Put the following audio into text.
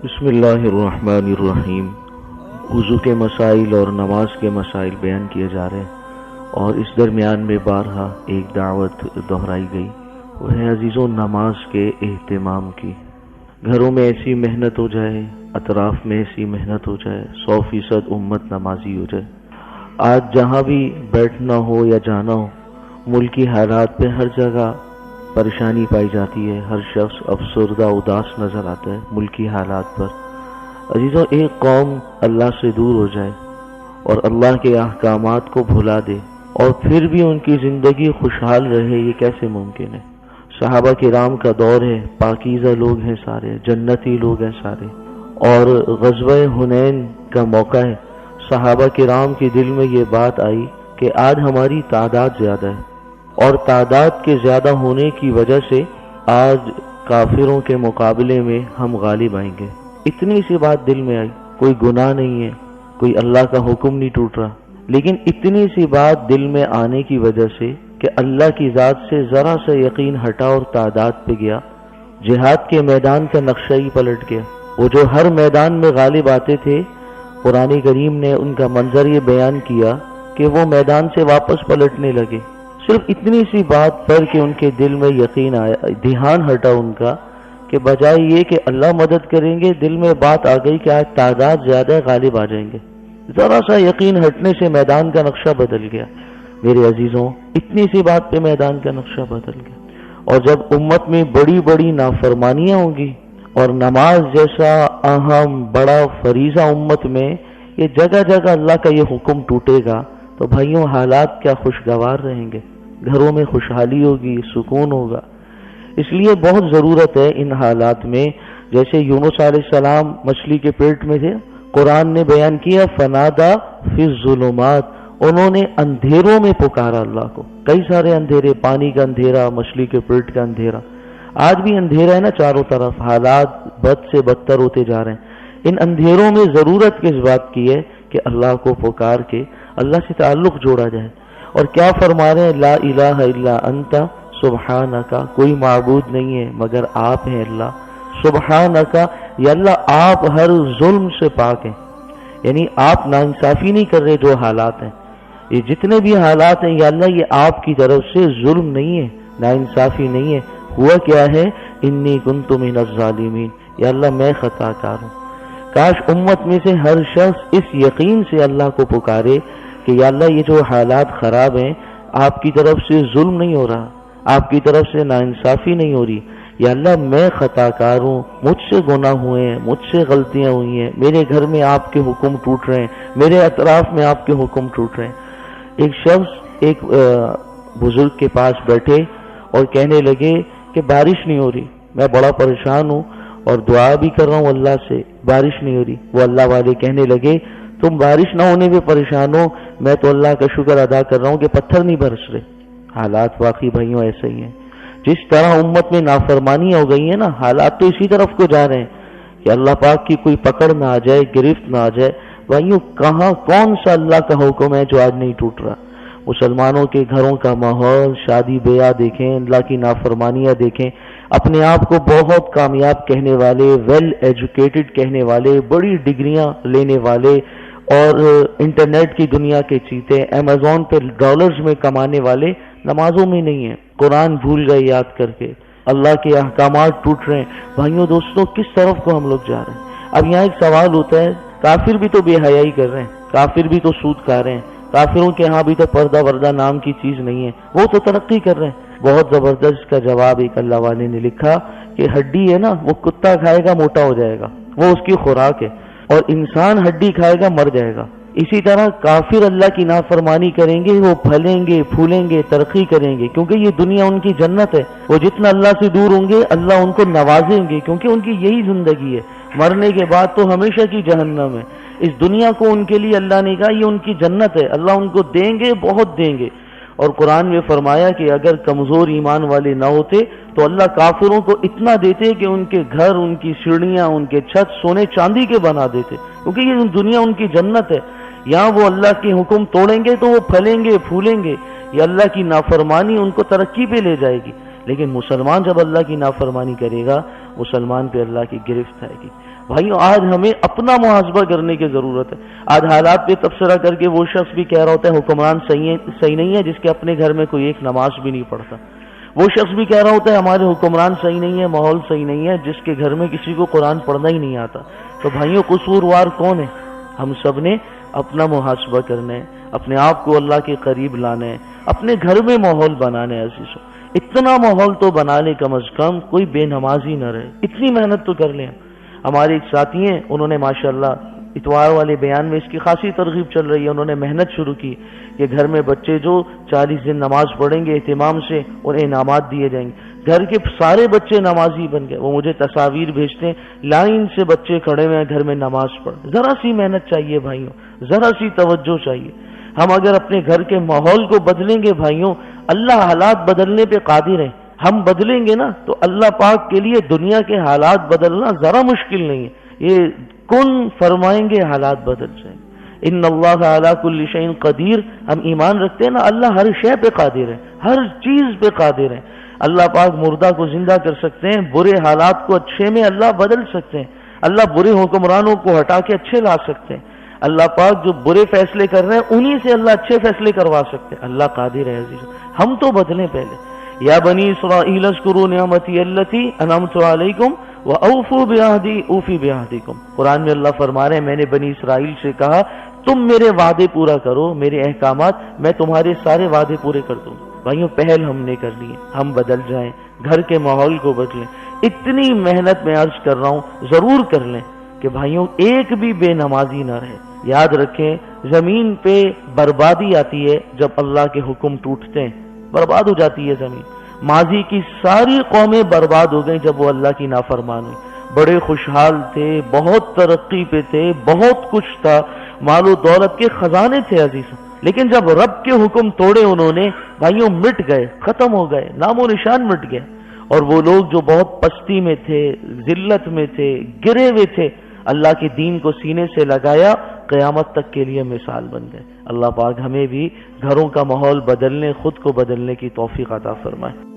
بسم اللہ الرحمن الرحیم۔ وضو کے مسائل اور نماز کے مسائل بیان کیے جا رہے ہیں، اور اس درمیان میں بارہا ایک دعوت دہرائی گئی، وہ ہے عزیزوں نماز کے اہتمام کی۔ گھروں میں ایسی محنت ہو جائے، اطراف میں ایسی محنت ہو جائے، 100% امت نمازی ہو جائے۔ آج جہاں بھی بیٹھنا ہو یا جانا ہو، ملکی حالات پہ ہر جگہ پریشانی پائی جاتی ہے، ہر شخص افسردہ اداس نظر آتا ہے ملکی حالات پر۔ عزیزوں ایک قوم اللہ سے دور ہو جائے اور اللہ کے احکامات کو بھلا دے اور پھر بھی ان کی زندگی خوشحال رہے، یہ کیسے ممکن ہے؟ صحابہ کرام کا دور ہے، پاکیزہ لوگ ہیں سارے، جنتی لوگ ہیں سارے، اور غزوہ حنین کا موقع ہے۔ صحابہ کرام کے دل میں یہ بات آئی کہ آج ہماری تعداد زیادہ ہے اور تعداد کے زیادہ ہونے کی وجہ سے آج کافروں کے مقابلے میں ہم غالب آئیں گے۔ اتنی سی بات دل میں آئی، کوئی گناہ نہیں ہے، کوئی اللہ کا حکم نہیں ٹوٹ رہا، لیکن اتنی سی بات دل میں آنے کی وجہ سے کہ اللہ کی ذات سے ذرا سا یقین ہٹا اور تعداد پہ گیا، جہاد کے میدان کا نقشہ ہی پلٹ گیا۔ وہ جو ہر میدان میں غالب آتے تھے، قرآن کریم نے ان کا منظر یہ بیان کیا کہ وہ میدان سے واپس پلٹنے لگے۔ صرف اتنی سی بات پر کہ ان کے دل میں یقین آیا، دھیان ہٹا ان کا کہ بجائے یہ کہ اللہ مدد کریں گے، دل میں بات آ گئی کہ آج تعداد زیادہ ہے، غالب آ جائیں گے۔ ذرا سا یقین ہٹنے سے میدان کا نقشہ بدل گیا۔ میرے عزیزوں اتنی سی بات پہ میدان کا نقشہ بدل گیا۔ اور جب امت میں بڑی بڑی نافرمانیاں ہوں گی اور نماز جیسا اہم بڑا فریضہ امت میں یہ جگہ جگہ اللہ کا یہ حکم ٹوٹے گا تو بھائیوں حالات کیا خوشگوار رہیں گے؟ گھروں میں خوشحالی ہوگی، سکون ہوگا۔ اس لیے بہت ضرورت ہے ان حالات میں، جیسے یونس علیہ السلام مچھلی کے پیٹ میں تھے، قرآن نے بیان کیا فنادا فی الظلمات، انہوں نے اندھیروں میں پکارا اللہ کو۔ کئی سارے اندھیرے، پانی کا اندھیرا، مچھلی کے پیٹ کا اندھیرا، آج بھی اندھیرا ہے نا چاروں طرف، حالات بد سے بدتر ہوتے جا رہے ہیں۔ ان اندھیروں میں ضرورت کس بات کی ہے کہ اللہ کو پکار کے اللہ سے تعلق جوڑا جائے۔ اور کیا فرما رہے ہیں؟ لا الہ الا انت سبحانک، کوئی معبود نہیں ہے مگر آپ ہیں اللہ، سبحانک یا اللہ آپ ہر ظلم سے پاک ہیں، یعنی آپ ناانصافی نہیں کر رہے۔ جو حالات ہیں، یہ جتنے بھی حالات ہیں یا اللہ یہ آپ کی طرف سے ظلم نہیں ہے، ناانصافی نہیں ہے، ہوا کیا ہے؟ انی کنت من الظالمین، یا اللہ میں خطا کار ہوں۔ کاش امت میں سے ہر شخص اس یقین سے اللہ کو پکارے کہ یا اللہ یہ جو حالات خراب ہیں آپ کی طرف سے ظلم نہیں ہو رہا، آپ کی طرف سے ناانصافی نہیں ہو رہی، یا اللہ میں خطا کار ہوں، مجھ سے گناہ ہوئے ہیں، مجھ سے غلطیاں ہوئی ہیں، میرے گھر میں آپ کے حکم ٹوٹ رہے ہیں، میرے اطراف میں آپ کے حکم ٹوٹ رہے ہیں۔ ایک شخص ایک بزرگ کے پاس بیٹھے اور کہنے لگے کہ بارش نہیں ہو رہی، میں بڑا پریشان ہوں اور دعا بھی کر رہا ہوں اللہ سے، بارش نہیں ہو رہی۔ وہ اللہ والے کہنے لگے تم بارش نہ ہونے پہ پریشان ہو، میں تو اللہ کا شکر ادا کر رہا ہوں کہ پتھر نہیں برس رہے۔ حالات واقعی بھائیوں ایسے ہی ہیں، جس طرح امت میں نافرمانی ہو گئی ہے نا، حالات تو اسی طرف کو جا رہے ہیں کہ اللہ پاک کی کوئی پکڑ نہ آ جائے، گرفت نہ آ جائے۔ بھائیوں کہاں کون سا اللہ کا حکم ہے جو آج نہیں ٹوٹ رہا؟ مسلمانوں کے گھروں کا ماحول، شادی بیاہ دیکھیں، اللہ کی نافرمانیاں دیکھیں، اپنے آپ کو بہت کامیاب کہنے والے، ویل ایجوکیٹڈ کہنے والے، بڑی ڈگریاں لینے والے اور انٹرنیٹ کی دنیا کے چیتے، ایمیزون پہ ڈالرز میں کمانے والے نمازوں میں نہیں ہیں، قرآن بھول گئے یاد کر کے، اللہ کے احکامات ٹوٹ رہے ہیں۔ بھائیوں دوستوں کس طرف کو ہم لوگ جا رہے ہیں؟ اب یہاں ایک سوال ہوتا ہے، کافر بھی تو بے حیائی کر رہے ہیں، کافر بھی تو سود کھا رہے ہیں، کافروں کے ہاں بھی تو پردہ وردہ نام کی چیز نہیں ہے، وہ تو ترقی کر رہے ہیں۔ بہت زبردست کا جواب ایک اللہ والے نے لکھا کہ ہڈی ہے نا، وہ کتا کھائے گا موٹا ہو جائے گا، وہ اس کی خوراک ہے، اور انسان ہڈی کھائے گا مر جائے گا۔ اسی طرح کافر اللہ کی نافرمانی کریں گے، وہ پھلیں گے، پھولیں گے، ترقی کریں گے، کیونکہ یہ دنیا ان کی جنت ہے۔ وہ جتنا اللہ سے دور ہوں گے اللہ ان کو نوازیں گے، کیونکہ ان کی یہی زندگی ہے، مرنے کے بعد تو ہمیشہ کی جہنم ہے۔ اس دنیا کو ان کے لیے اللہ نے کہا یہ ان کی جنت ہے، اللہ ان کو دیں گے، بہت دیں گے۔ اور قرآن میں فرمایا کہ اگر کمزور ایمان والے نہ ہوتے تو اللہ کافروں کو اتنا دیتے کہ ان کے گھر، ان کی سیڑھیاں، ان کے چھت سونے چاندی کے بنا دیتے، کیونکہ یہ دنیا ان کی جنت ہے۔ یہاں وہ اللہ کے حکم توڑیں گے تو وہ پھلیں گے، پھولیں گے، یہ اللہ کی نافرمانی ان کو ترقی پہ لے جائے گی۔ لیکن مسلمان جب اللہ کی نافرمانی کرے گا، مسلمان پہ اللہ کی گرفت آئے گی۔ بھائیو آج ہمیں اپنا محاسبہ کرنے کی ضرورت ہے. آج حالات پہ تبصرہ کر کے وہ شخص بھی کہہ رہا ہوتا ہے حکمران صحیح نہیں ہے جس کے اپنے گھر میں کوئی ایک نماز بھی نہیں پڑھتا. وہ شخص بھی کہہ رہا ہوتا ہے ہمارے حکمران صحیح نہیں ہے، ماحول صحیح نہیں ہے، جس کے گھر میں کسی کو قرآن پڑھنا ہی نہیں آتا. تو بھائیوں قصوروار کون ہے؟ ہم سب نے اپنا محاسبہ کرنا ہے، اپنے آپ کو اللہ کے قریب لانا ہے، اپنے گھر میں ماحول بنانا ہے. عزیزوں اتنا ماحول تو بنا لے کم از کم کوئی بے نمازی نہ رہے. اتنی محنت تو کر لیں. ہمارے ایک ساتھی ہیں، انہوں نے ماشاءاللہ اتوار والے بیان میں اس کی خاصی ترغیب چل رہی ہے. انہوں نے محنت شروع کی کہ گھر میں بچے جو 40 دن نماز پڑھیں گے اہتمام سے انہیں انعامات دیے جائیں گے. گھر کے سارے بچے نمازی بن گئے. وہ مجھے تصاویر بھیجتے ہیں، لائن سے بچے کھڑے ہوئے ہیں گھر میں نماز پڑھ. ذرا سی محنت چاہیے بھائیوں، ذرا سی توجہ چاہیے. ہم اگر اپنے گھر کے ماحول کو بدلیں گے بھائیوں، اللہ حالات بدلنے پہ قادر ہیں. ہم بدلیں گے نا تو اللہ پاک کے لیے دنیا کے حالات بدلنا ذرا مشکل نہیں ہے. یہ کن فرمائیں گے حالات بدل جائیں گے. ان اللہ علی کل شیء قدیر. ہم ایمان رکھتے ہیں نا اللہ ہر شے پہ قادر ہے، ہر چیز پہ قادر ہے. اللہ پاک مردہ کو زندہ کر سکتے ہیں، برے حالات کو اچھے میں اللہ بدل سکتے ہیں. اللہ برے حکمرانوں کو ہٹا کے اچھے لا سکتے ہیں. اللہ پاک جو برے فیصلے کر رہے ہیں انہی سے اللہ اچھے فیصلے کروا سکتے ہیں. اللہ قادر ہے عزیز. ہم تو بدلیں پہلے. یا بنی اسرائیل اذکروا نعمتی التی انعمت علیکم واوفوا بعہدی اوفی بعہدکم. قرآن میں اللہ فرما رہے ہیں میں نے بنی اسرائیل سے کہا تم میرے وعدے پورا کرو، میرے احکامات میں تمہارے سارے وعدے پورے کر دوں. بھائیوں پہل ہم نے کر لی ہے، ہم بدل جائیں، گھر کے ماحول کو بدلیں. اتنی محنت میں عرض کر رہا ہوں ضرور کر لیں کہ بھائیوں ایک بھی بے نمازی نہ رہے. یاد رکھیں زمین پہ بربادی آتی ہے جب اللہ کے حکم ٹوٹتے ہیں، برباد ہو جاتی ہے زمین. ماضی کی ساری قومیں برباد ہو گئیں جب وہ اللہ کی نافرمان ہوئی. بڑے خوشحال تھے، بہت ترقی پہ تھے، بہت کچھ تھا، مال و دولت کے خزانے تھے عزیز. لیکن جب رب کے حکم توڑے انہوں نے بھائیوں مٹ گئے، ختم ہو گئے، نام و نشان مٹ گئے. اور وہ لوگ جو بہت پستی میں تھے، ذلت میں تھے، گرے ہوئے تھے، اللہ کے دین کو سینے سے لگایا، قیامت تک کے لیے مثال بن گئے. اللہ پاک ہمیں بھی گھروں کا ماحول بدلنے، خود کو بدلنے کی توفیق عطا فرمائے.